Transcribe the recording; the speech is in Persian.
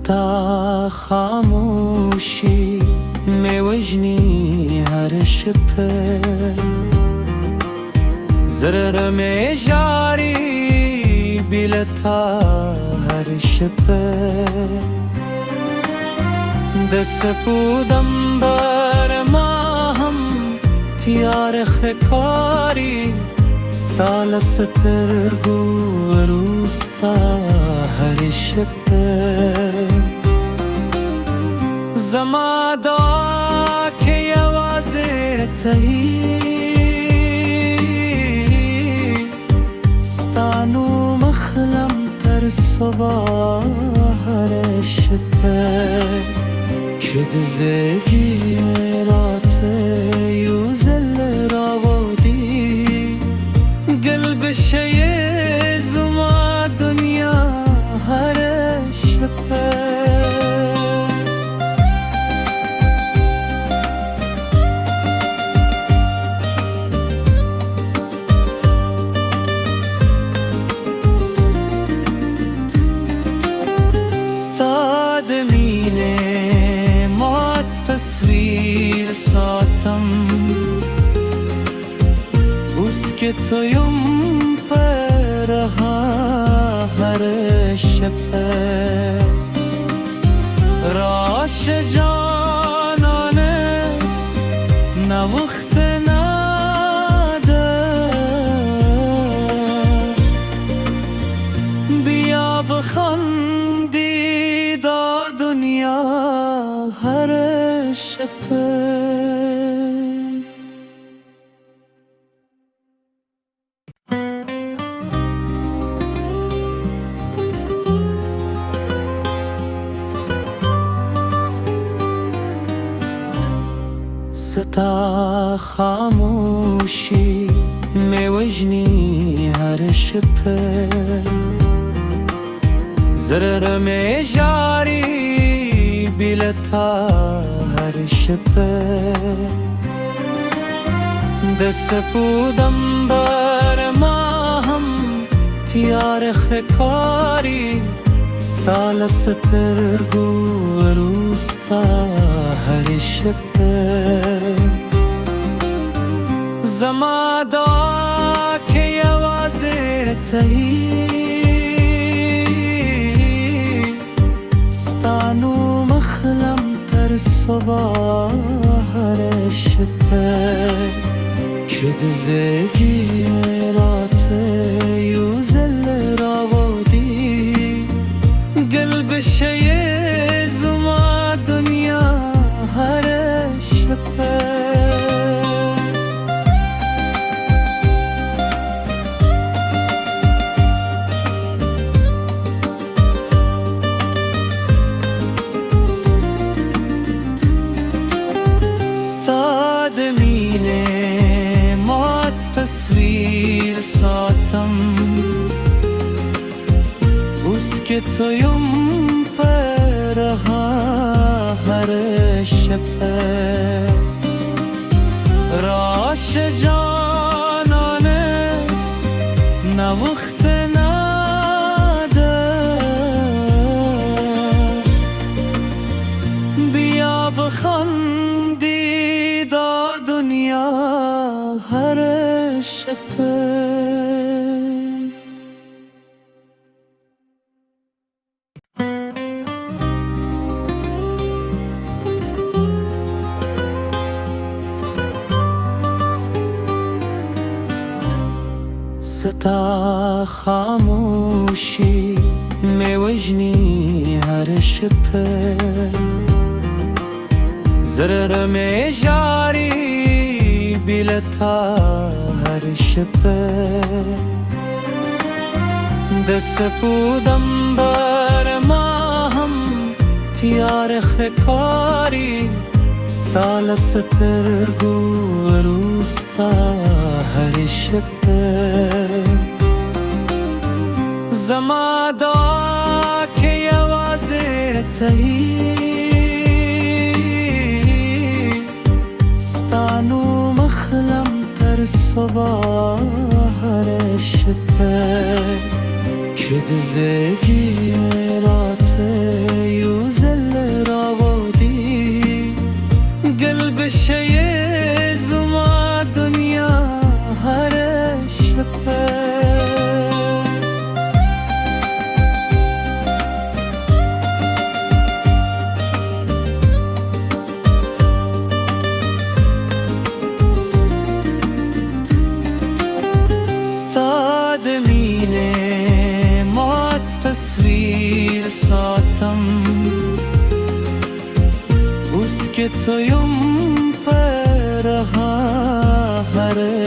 ستا خاموشی میوجنی هر شپه زرر میجاری بیلتا هر شپه دست بودم بر ما هم تیار خکاری ستال سترگو روستا هر شپه زمادا که یوازه تهی ستانو مخلم تر صبح هر شپه که دزگی رات یوزل راودی قلب شیء زما دنیا هر شپه ستاد مینه ما تصویر ساتم اوست که تویم پرها هر شپه راش جانانه نوخت ناده بیا بخندی دا دنیا هر شپه ستا خاموشی میوجنی هر شپه زرر میجاری بیلتا هر شپه دست بودم بر ما هم تیار خکاری ستال سترگو روستا هر شپه زمادا که یوازه تهی ستانو مخلم تر صبح هر شپه که دزگی رات یوزل راودی قلب شیء زما دنیا هر شپه ستاد مینه ما تصویر ساتم اوست که تویم پرها هر شپه راش جانانه نوخت ناده بیا بخندی دا دنیا هر شپه ستا خاموشی میوجنی هر شپه زرر میجاری بیلتا هر شپه دست بودم بر ما هم تیار خکاری ستال سترگو روستا هر شپه زمادا که یوازه تهی ستانو مخلم تر صبح هر شپه که دزگی رات یو گل بشه زما دنیا هر شپه ستاد مینه ما تصویر ساتم اوست که تویم پر هر